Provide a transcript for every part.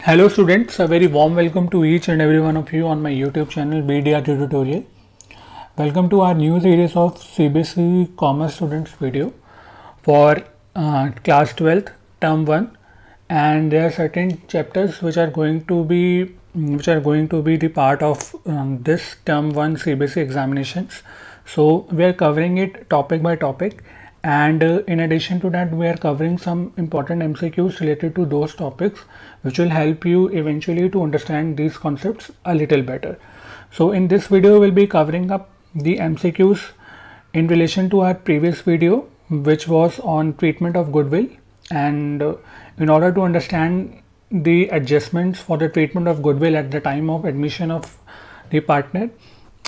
Hello students, a very warm welcome to each and every one of you on my YouTube channel BDRT Tutorial. Welcome to our new series of CBSE Commerce Students video for class 12th term 1, and there are certain chapters which are going to be the part of this term 1 CBSE examinations. So we are covering it topic by topic, and in addition to that we are covering some important MCQs related to those topics which will help you eventually to understand these concepts a little better. So in this video we'll be covering up the MCQs in relation to our previous video, which was on treatment of goodwill, and in order to understand the adjustments for the treatment of goodwill at the time of admission of the partner,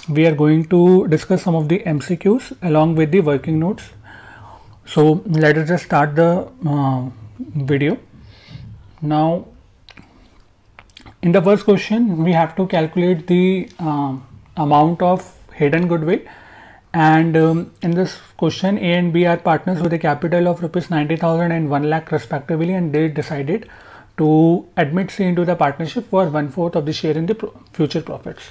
we are going to discuss some of the MCQs along with the working notes. So let us just start the video. Now in the first question we have to calculate the amount of hidden goodwill, and in this question A and B are partners with a capital of rupees 90,000 and 1 lakh respectively, and they decided to admit C into the partnership for 1/4 of the share in the future profits.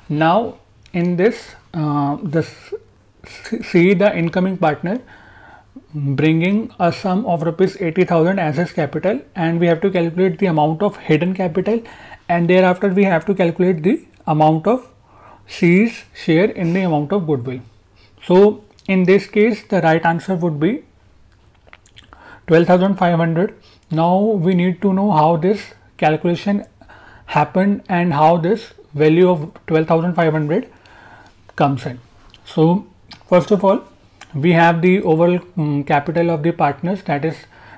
Now in this C, the incoming partner, bringing a sum of rupees 80,000 as his capital, and we have to calculate the amount of hidden capital, and thereafter we have to calculate the amount of C's share in the amount of goodwill. So in this case the right answer would be 12,500. Now we need to know how this calculation happened and how this value of 12,500 comes in. So first of all, we have the overall capital of the partners, that is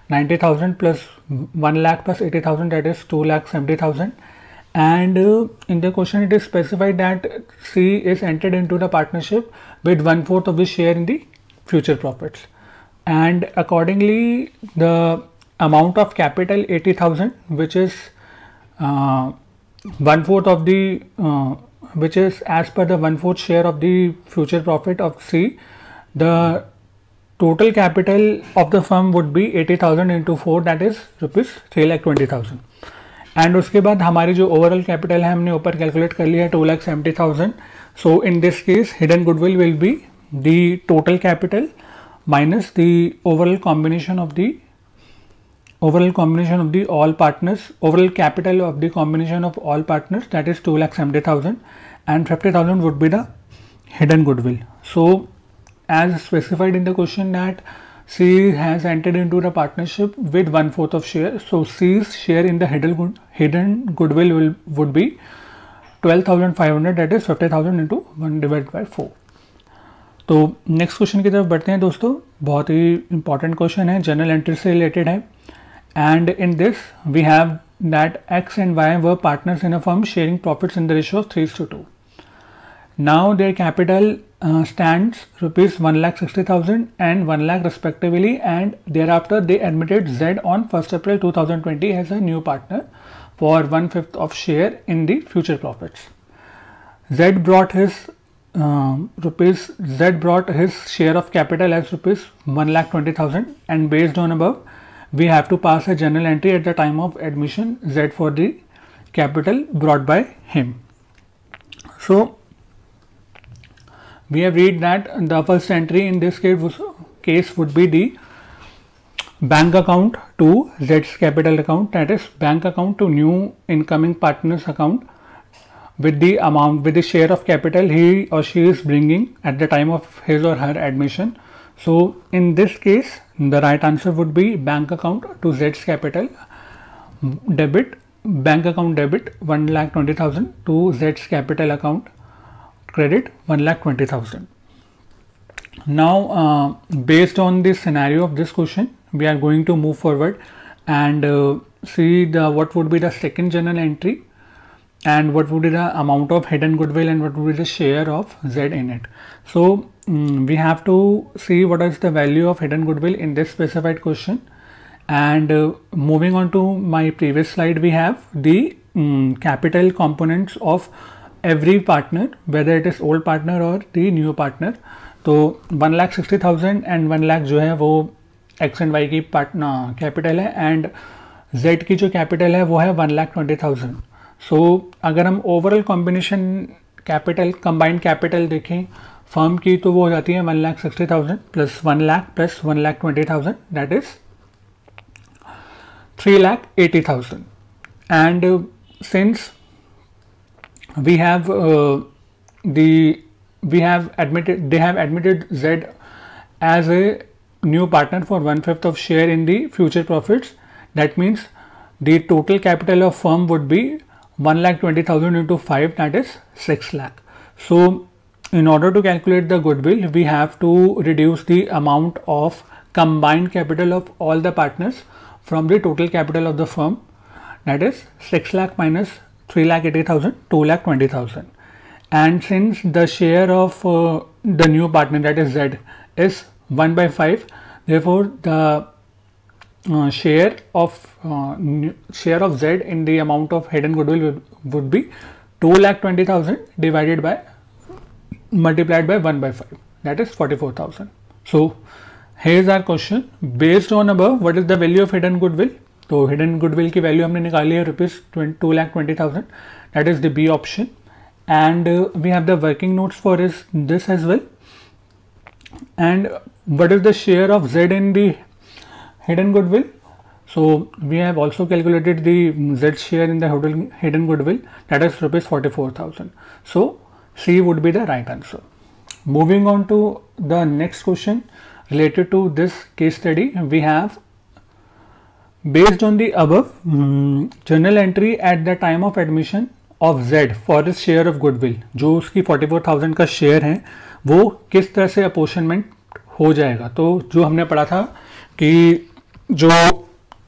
90,000 plus 1 lakh plus 80,000, that is 2,70,000, and in the question it is specified that C is entered into the partnership with 1/4 of the share in the future profits, and accordingly the amount of capital 80,000, which is 1/4 of the which is as per the 1/4 share of the future profit of C, the total capital of the firm would be 80,000 into 4, that is rupees 3,20,000, and उसके बाद हमारी जो overall capital है हमने ऊपर calculate कर लिया है 2,70,000. So in this case hidden goodwill will be the total capital minus the overall combination of the all partners, overall capital of the combination of all partners, that is 2,70,000, and 50,000 would be the hidden goodwill. So as specified in the question that C has entered into the partnership with 1/4 of share, so C's share in the hidden goodwill would be 12,500, that is 50,000 into 1 divided by 4. तो next question की तरफ बढ़ते हैं दोस्तों. बहुत ही important question है, general entry से रिलेटेड है, and in this we have that X and Y were partners in a firm sharing profits in the ratio of 3:2. Now their capital stands rupees 1,60,000 and 1 lakh respectively, and thereafter they admitted Z on 1st April 2020 as a new partner for 1/5 of share in the future profits. Z brought his share of capital as rupees 1,20,000, and based on above we have to pass a journal entry at the time of admission Z for the capital brought by him. So we have read that the first entry in this case would be the bank account to Z's capital account, that is bank account to new incoming partners account, with the amount, with the share of capital he or she is bringing at the time of his or her admission. So in this case the right answer would be bank account to Z's capital debit, bank account debit 1,20,000 to Z's capital account credit 1,20,000. Now based on this scenario of this question we are going to move forward and see what would be the second journal entry, and what would be the amount of hidden goodwill, and what would be the share of Z in it. So we have to see what is the value of hidden goodwill in this specified question, and moving on to my previous slide, we have the capital components of every partner, whether it is old partner or the new partner. तो 1,60,000 and 1 lakh जो है वो X and Y की partner capital है, and Z की जो capital है वो है 1,20,000। सो अगर हम overall combination capital combined capital देखें फर्म की तो वो हो जाती है 1,60,000 plus 1 lakh plus 1,20,000 that is 3,80,000। And since we have they have admitted Z as a new partner for 1/5 of share in the future profits. That means the total capital of firm would be 1,20,000 into 5, that is 6 lakh. So in order to calculate the goodwill, we have to reduce the amount of combined capital of all the partners from the total capital of the firm, that is 6 lakh minus 3,80,000, 2,20,000. And since the share of the new partner, that is Z, is 1/5, therefore the share of Z in the amount of hidden goodwill would be 2,20,000 divided by multiplied by 1/5, that is 44,000. So here's our question. Based on above, what is the value of hidden goodwill? तो hidden goodwill की value हमने निकाली है ₹2,20,000, that is the B option. And we have the working notes for this as well. And what is the share of Z in the hidden goodwill? So we have also calculated the Z share in the hidden goodwill, that is ₹44,000. So C would be the right answer. Moving on to the next question related to this case study, we have based on the above journal entry at the time of admission of Z for his share of goodwill, जो उसकी 44,000 का share है वो किस तरह से apportionment हो जाएगा. तो जो हमने पढ़ा था कि जो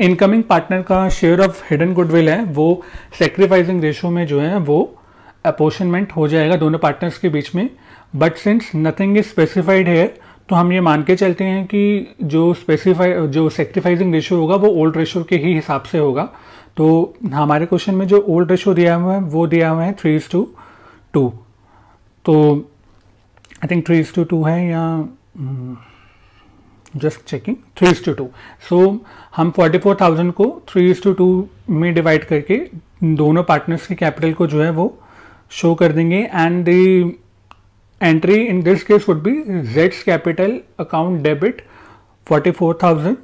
इनकमिंग पार्टनर का शेयर ऑफ हिडन गुडविल है वो सेक्रीफाइसिंग रेशो में जो है वो अपोर्शनमेंट हो जाएगा दोनों पार्टनर्स के बीच में. But since nothing is specified है तो हम ये मान के चलते हैं कि जो सेक्रीफाइसिंग रेशियो होगा वो ओल्ड रेशियो के ही हिसाब से होगा. तो हमारे क्वेश्चन में जो ओल्ड रेशियो दिया हुआ है वो दिया हुआ है 3:2. तो आई थिंक 3:2 है या जस्ट चेकिंग 3:2. सो हम 44,000 को 3:2 में डिवाइड करके दोनों पार्टनर्स की कैपिटल को जो है वो शो कर देंगे. And the entry in this case would be Z's capital account debit 44,000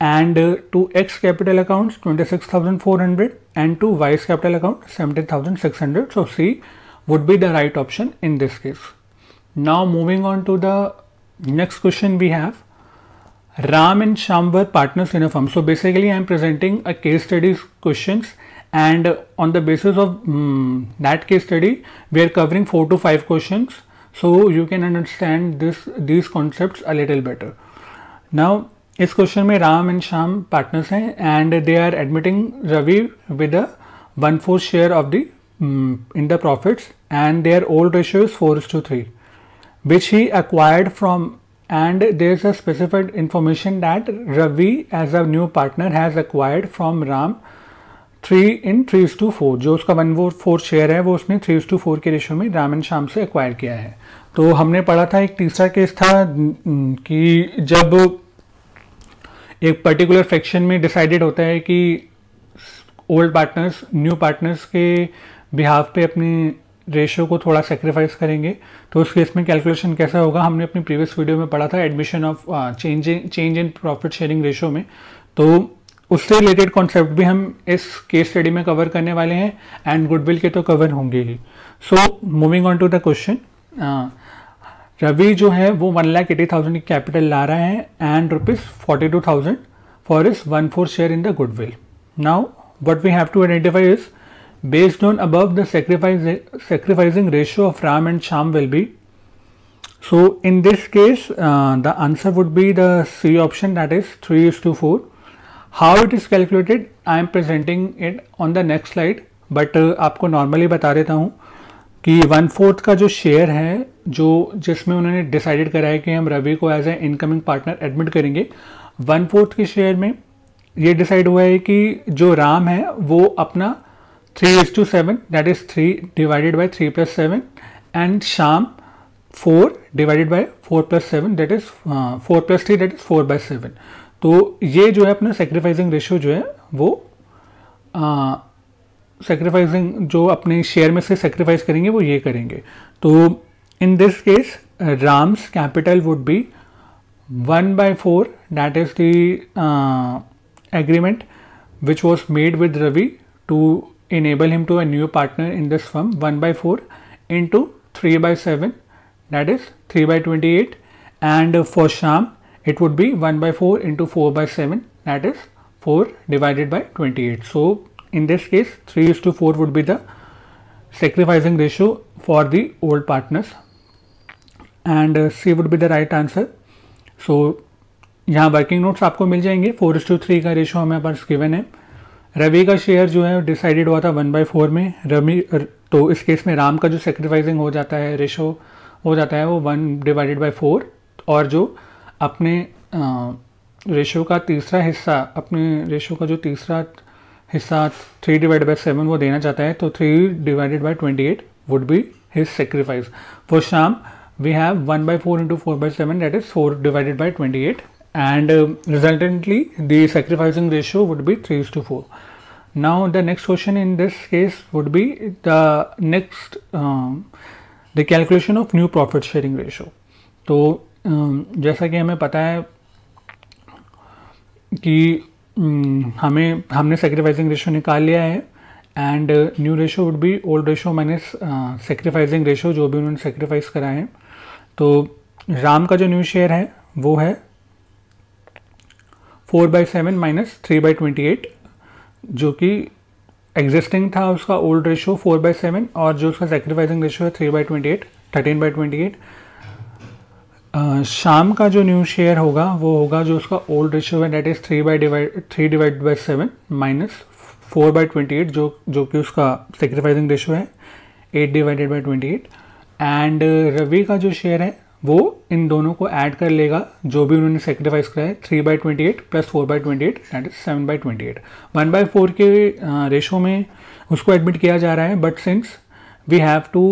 and to X capital accounts 26,400 and to Y's capital account 17,600. So C would be the right option in this case. Now moving on to the next question, we have Ram and Shyam were partners in a firm. So basically I am presenting a case study questions, and on the basis of that case study we are covering 4 to 5 questions. So you can understand these concepts a little better. Now इस question में Ram and Shyam partners हैं and they are admitting Ravi with a 1/4 share of the in the profits, and their old ratio is 4:3, which he acquired from, and there is a specified information that Ravi as a new partner has acquired from Ram 3:4. जो उसका 1/4 share है वो उसने 3:4 के ratio में Ram and Shyam से acquire किया है. तो हमने पढ़ा था एक तीसरा केस था कि जब एक पर्टिकुलर फ्रैक्शन में डिसाइडेड होता है कि ओल्ड पार्टनर्स न्यू पार्टनर्स के बिहाफ पे अपनी रेशियो को थोड़ा सेक्रीफाइस करेंगे, तो उस केस में कैलकुलेशन कैसा होगा हमने अपनी प्रीवियस वीडियो में पढ़ा था, admission of change in profit sharing ratio में. तो उससे रिलेटेड कॉन्सेप्ट भी हम इस केस स्टडी में कवर करने वाले हैं एंड गुडविल के तो कवर होंगे ही. So moving on to the question, Ravi जो है वो 1,80,000 की कैपिटल ला रहा है and ₹42,000 for is 1/4 share in the goodwill. Now what we have to identify is based on above the sacrificing ratio of Ram and Shyam will be. So in this case the answer would be the C option, that is 3:4. How it is calculated I am presenting it on the next slide, but आपको normally बता देता हूँ कि 1/4 का जो share है जो जिसमें उन्होंने डिसाइडेड करा है कि हम रवि को as a incoming partner admit करेंगे, 1/4 के शेयर में ये डिसाइड हुआ है कि जो राम है वो अपना 3:7, that is 3 divided by 3 plus 7, and Shyam 4 divided by 4 plus 7, that is 4 plus 3, that is 4/7. तो ये जो है अपना सेक्रीफाइसिंग रेशियो जो है वो सेक्रीफाइसिंग, जो अपने शेयर में से सेक्रीफाइस करेंगे वो ये करेंगे. तो in this case Ram's capital would be 1/4, that is the agreement which was made with Ravi to enable him to a new partner in this firm. 1/4 into 3/7, that is 3/28, and for Sham it would be 1/4 into 4/7, that is 4 divided by 28. So in this case 3:4 would be the sacrificing ratio for the old partners, and C would be the right answer. सो यहाँ working notes आपको मिल जाएंगे. 4:3 का ratio हमें पास given है. रवि का share जो है decided हुआ था 1/4 में. तो इस केस में राम का जो सेक्रीफाइसिंग हो जाता है रेशो हो जाता है वो 1/4. और जो अपने रेशो का तीसरा हिस्सा, अपने रेशो का जो तीसरा हिस्सा 3/7 वो देना चाहता है, तो 3/28 would be his sacrifice. For शाम we have 1/4 into 4/7, that is 4 divided by 28, and resultantly the sacrificing ratio would be 3:4. Now the next question in this case would be the next the calculation of new profit sharing ratio. तो जैसा कि हमें पता है कि हमने sacrificing ratio निकाल लिया है, and new ratio would be old ratio minus sacrificing ratio जो भी उन्होंने सेक्रीफाइस करा है. तो राम का जो न्यू शेयर है वो है 4/7 माइनस 3/28, जो कि एग्जिस्टिंग था उसका ओल्ड रेशो 4/7, और जो उसका सेक्रीफाइसिंग रेशो है 3/28, 13/28. शाम का जो न्यू शेयर होगा वो होगा जो उसका ओल्ड रेशो है, डेट इज 3/7 माइनस 4/28, जो कि उसका सेक्रीफाइसिंग रेशो है 8/28. एंड रवि का जो शेयर है वो इन दोनों को ऐड कर लेगा जो भी उन्होंने सेक्रीफाइस करा है, 3/28 प्लस 4/28, दैट इज 7/28. 1/4 के रेशो में उसको एडमिट किया जा रहा है, but since we have to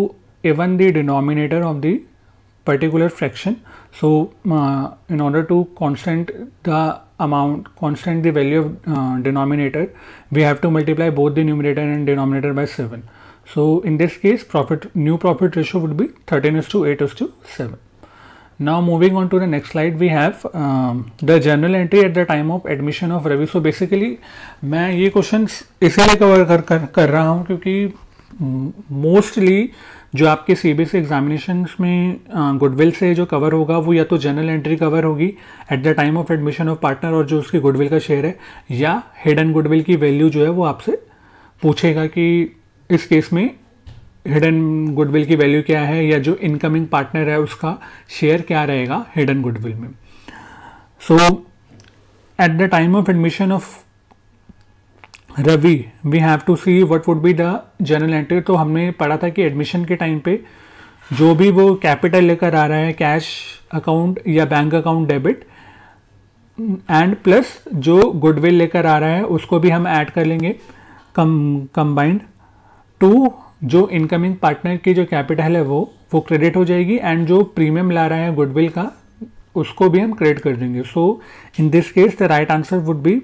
even the denominator of the particular fraction, so in order to constant the value of denominator, we have to multiply both the numerator and denominator by 7. So in this case new profit ratio would be 13:8:7. Now moving on to the next slide, we have the journal entry at the time of admission of Ravi. So basically मैं ये questions इसीलिए cover कर रहा हूँ क्योंकि mostly जो आपके CBSE examinations में गुडविल से जो कवर होगा वो या तो जनरल एंट्री कवर होगी eight the time of admission of partner और जो उसकी गुडविल का शेयर है, या हिडन गुडविल की वैल्यू जो है वो आपसे पूछेगा कि इस केस में हिडन गुडविल की वैल्यू क्या है, या जो इनकमिंग पार्टनर है उसका शेयर क्या रहेगा हिडन गुडविल में. So at the time of admission of Ravi we have to see what would be the journal entry. तो हमने पढ़ा था कि एडमिशन के टाइम पे जो भी वो कैपिटल लेकर आ रहा है, कैश अकाउंट या bank account debit, and plus जो गुडविल लेकर आ रहा है उसको भी हम ऐड कर लेंगे कंबाइंड टू जो इनकमिंग पार्टनर की जो कैपिटल है वो क्रेडिट हो जाएगी, एंड जो प्रीमियम ला रहा है गुडविल का उसको भी हम क्रेडिट कर देंगे. So in this case the right answer would be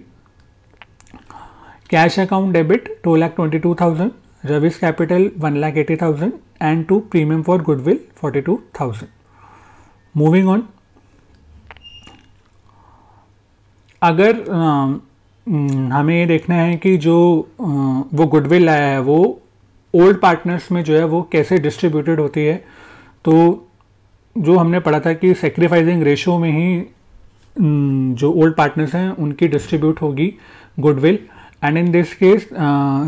cash account debit 2,22,000, Ravi's capital 1,80,000, and to premium for goodwill 42,000. Moving on, अगर हमें ये देखना है कि जो वो गुडविल लाया है वो ओल्ड पार्टनर्स में जो है वो कैसे डिस्ट्रीब्यूटेड होती है, तो जो हमने पढ़ा था कि सेक्रीफाइसिंग रेशो में ही जो ओल्ड पार्टनर्स हैं उनकी डिस्ट्रीब्यूट होगी goodwill. And in this case,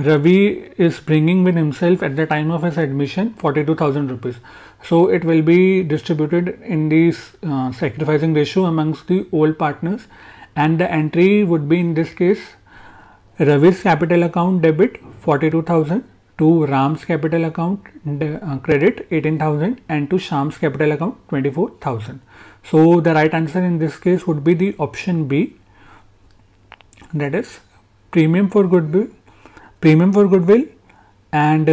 Ravi is bringing with himself at the time of his admission 42,000 rupees. So it will be distributed in this sacrificing ratio amongst the old partners, and the entry would be in this case Ravi's capital account debit 42,000, to Ram's capital account credit 18,000, and to Sham's capital account 24,000. So the right answer in this case would be the option B, that is premium for goodwill, and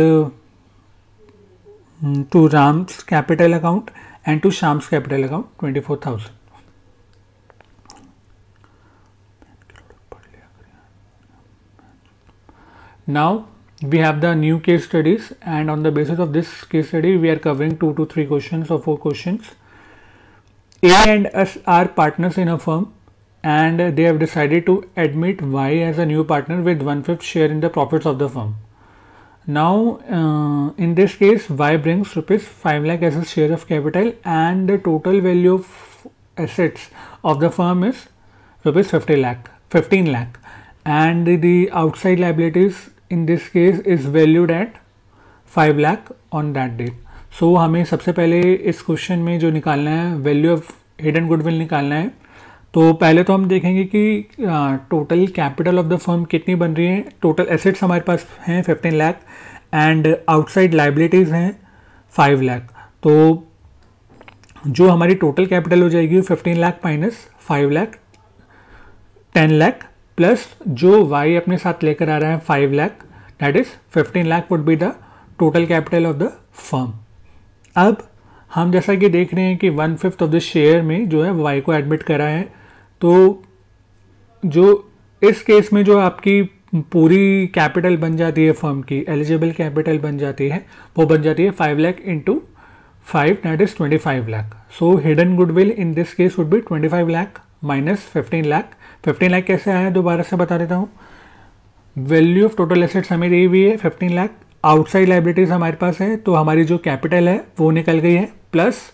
to Ram's capital account and to Sham's capital account 24,000. Now we have the new case studies, and on the basis of this case study we are covering 2 to 3 questions or 4 questions. A and S are partners in a firm and they have decided to admit Y as a new partner with 1/5 share in the profits of the firm. Now in this case Y brings rupees 5 lakh as a share of capital and the total value of assets of the firm is rupees 15 lakh, and the outside liabilities in this case is valued at 5 lakh on that date. So हमें सबसे पहले इस question में जो निकालना है value of hidden goodwill निकालना है. तो पहले तो हम देखेंगे कि total capital of the firm कितनी बन रही है. टोटल एसेट्स हमारे पास हैं 15 लाख एंड आउटसाइड लाइबिलिटीज़ हैं 5 लाख. तो जो हमारी टोटल कैपिटल हो जाएगी 15 लाख माइनस 5 लाख 10 लाख प्लस जो वाई अपने साथ लेकर आ रहा है 5 lakh, that is 15 lakh would be the total capital of the firm. अब हम जैसा कि देख रहे हैं कि 1/5 ऑफ द शेयर में जो है वाई को एडमिट करा है. तो जो इस केस में जो आपकी पूरी कैपिटल बन जाती है फर्म की, एलिजिबल कैपिटल बन जाती है, वो बन जाती है 5 lakh into 5 that is 25 lakh. So hidden goodwill in this case would be 25 lakh minus 15 lakh. 15 lakh कैसे आया दोबारा से बता देता हूँ. वैल्यू ऑफ टोटल एसेट्स हमें दी हुई है 15 लाख, आउटसाइड लाइबिलिटीज हमारे पास है तो हमारी जो कैपिटल है वो निकल गई है, प्लस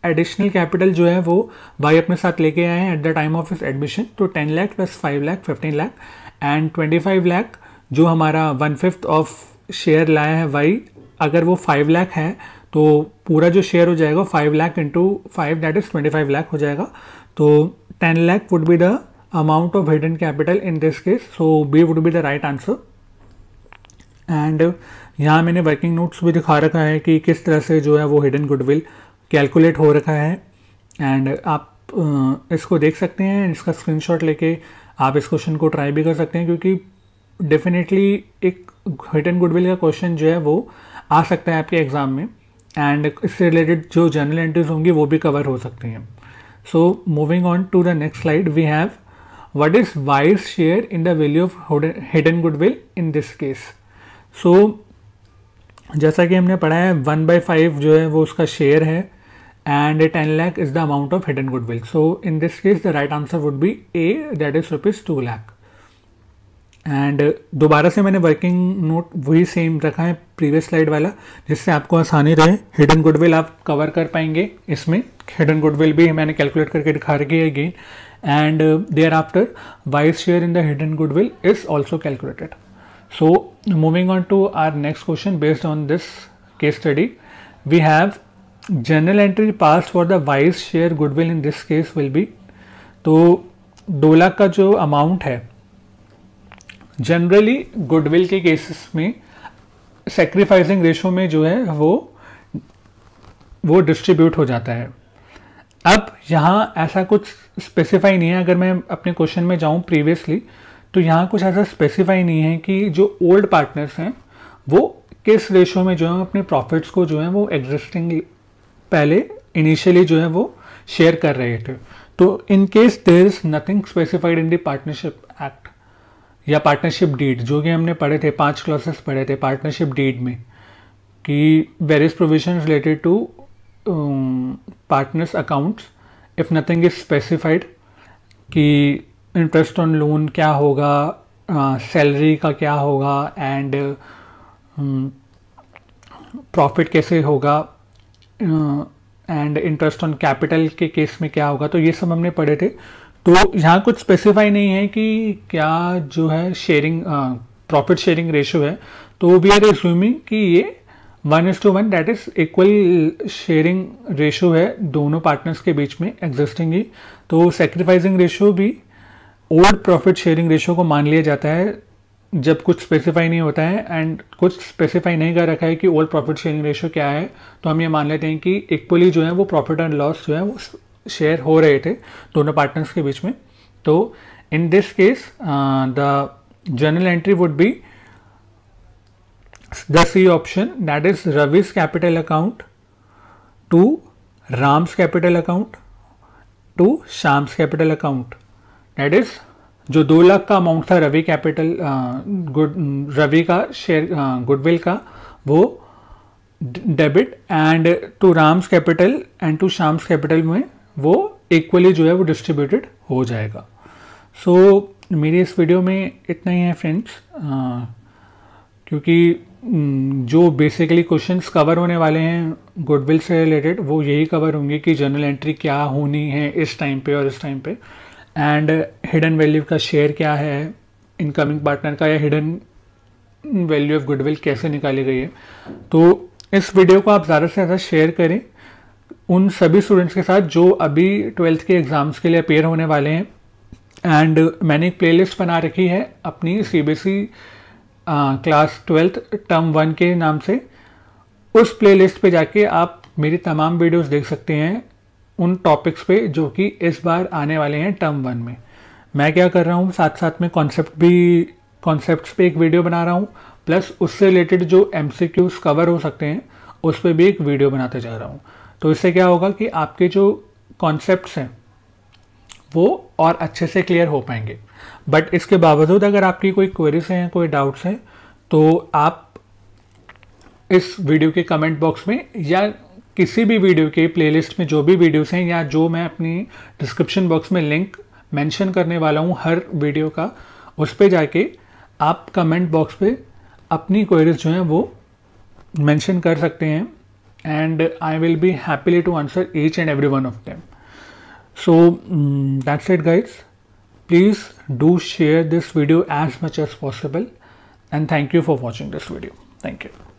एडिशनल कैपिटल जो है वो भाई अपने साथ लेके आए हैं eight the time of his admission. तो 10 लाख प्लस 5 लाख 15 लाख एंड 25 लाख जो हमारा 1/5 ऑफ शेयर लाया है वाई, अगर वो 5 लाख है तो पूरा जो शेयर हो जाएगा 5 lakh into 5 that is 25 lakh हो जाएगा. तो 10 lakh would be the amount of hidden capital in this case. So B would be the right answer. And यहाँ मैंने वर्किंग नोट्स भी दिखा रखा है कि किस तरह से जो है वो हिडन गुडविल कैलकुलेट हो रखा है, एंड आप इसको देख सकते हैं. इसका स्क्रीनशॉट लेके आप इस क्वेश्चन को ट्राई भी कर सकते हैं, क्योंकि डेफिनेटली एक हिडन गुडविल का क्वेश्चन जो है वो आ सकता है आपके एग्जाम में, एंड इससे रिलेटेड जो जर्नल एंट्रीज होंगी वो भी कवर हो सकती हैं. So moving on to the next slide, we have what is wise share in the value of hidden goodwill in this case. सो जैसा कि हमने पढ़ा है 1/5 जो है वो उसका शेयर है and 10 lakh is the amount of hidden goodwill. So in this case the right answer would B A that is rupees 2 lakh. And दोबारा से मैंने वर्किंग नोट वही सेम रखा है प्रीवियस स्लाइड वाला, जिससे आपको आसानी रहे. हिडन गुडविल आप कवर कर पाएंगे इसमें. हिडन गुडविल भी मैंने कैलकुलेट करके दिखा रखी है again, and thereafter Y's share in the hidden goodwill is also calculated. So moving on to our next question based on this case study, we have journal entry passed for the wise share goodwill in this case will be. तो 2 लाख का जो amount है generally goodwill के cases में sacrificing ratio में जो है वो डिस्ट्रीब्यूट हो जाता है. अब यहाँ ऐसा कुछ स्पेसिफाई नहीं है. अगर मैं अपने क्वेश्चन में जाऊँ प्रीवियसली तो यहाँ कुछ ऐसा स्पेसिफाई नहीं है कि जो ओल्ड पार्टनर्स हैं वो किस रेशो में जो है अपने प्रॉफिट्स को जो है वो एग्जिस्टिंग पहले इनिशियली जो है वो शेयर कर रहे थे. तो in case there is nothing specified in the partnership act या पार्टनरशिप डीड, जो कि हमने पढ़े थे 5 क्लॉसेस पढ़े थे पार्टनरशिप डीड में, कि various provisions related to partners accounts if nothing is specified कि इंटरेस्ट ऑन लोन क्या होगा, सैलरी का क्या होगा एंड प्रॉफिट कैसे होगा एंड इंटरेस्ट ऑन कैपिटल के केस में क्या होगा. तो ये सब हमने पढ़े थे. तो यहाँ कुछ स्पेसिफाई नहीं है कि क्या जो है शेयरिंग प्रॉफिट शेयरिंग रेशो है. तो वी आर एज्यूमिंग कि ये 1:1 that is equal sharing ratio है दोनों पार्टनर्स के बीच में एग्जिस्टिंग ही. तो सेक्रीफाइसिंग रेशो भी ओल्ड प्रॉफिट शेयरिंग रेशो को मान लिया जाता है जब कुछ स्पेसिफाई नहीं होता है, एंड कुछ स्पेसिफाई नहीं कर रखा है कि ओल्ड प्रॉफिट शेयरिंग रेशो क्या है. तो हम ये मान लेते हैं कि इक्वली जो है वो प्रॉफिट एंड लॉस जो है वो शेयर हो रहे थे दोनों पार्टनर्स के बीच में. तो in this case the journal entry would be the C option, that is Ravi's capital account to Ram's capital account to Shyam's capital account. That is जो 2 लाख का अमाउंट था रवि कैपिटल रवि का शेयर गुडविल का, वो debit, and to Ram's capital and to Shyam's capital में वो equally जो है वो डिस्ट्रीब्यूटेड हो जाएगा। सो मेरी इस वीडियो में इतना ही है फ्रेंड्स, क्योंकि जो बेसिकली क्वेश्चंस कवर होने वाले हैं गुडविल से रिलेटेड वो यही कवर होंगे कि जर्नल एंट्री क्या होनी है इस टाइम पे और इस टाइम पे, एंड हिडन वैल्यू का शेयर क्या है इनकमिंग पार्टनर का, या हिडन वैल्यू ऑफ गुडविल कैसे निकाली गई है। तो इस वीडियो को आप ज़्यादा से ज़्यादा शेयर करें उन सभी स्टूडेंट्स के साथ जो अभी 12th के एग्ज़ाम्स के लिए अपेयर होने वाले हैं। एंड मैंने एक प्लेलिस्ट बना रखी है अपनी CBSE क्लास 12th टर्म 1 के नाम से। उस प्लेलिस्ट पे जाके आप मेरी तमाम वीडियोस देख सकते हैं उन टॉपिक्स पे जो कि इस बार आने वाले हैं टर्म 1 में। मैं क्या कर रहा हूँ, साथ साथ में कॉन्सेप्ट्स पे एक वीडियो बना रहा हूँ, प्लस उससे रिलेटेड जो MCQs कवर हो सकते हैं उस पर भी एक वीडियो बनाते जा रहा हूँ। तो इससे क्या होगा कि आपके जो कॉन्सेप्ट्स हैं वो और अच्छे से क्लियर हो पाएंगे। बट इसके बावजूद अगर आपकी कोई क्वेरीज हैं, कोई डाउट्स हैं, तो आप इस वीडियो के कमेंट बॉक्स में या किसी भी वीडियो के प्लेलिस्ट में जो भी वीडियोस हैं, या जो मैं अपनी डिस्क्रिप्शन बॉक्स में लिंक मेंशन करने वाला हूँ हर वीडियो का, उस पर जाके आप कमेंट बॉक्स पे अपनी क्वेरीज जो हैं वो मेंशन कर सकते हैं, and I will be happily to answer each and every one of them. So that's it guys, please do share this video as much as possible, and thank you for watching this video. Thank you.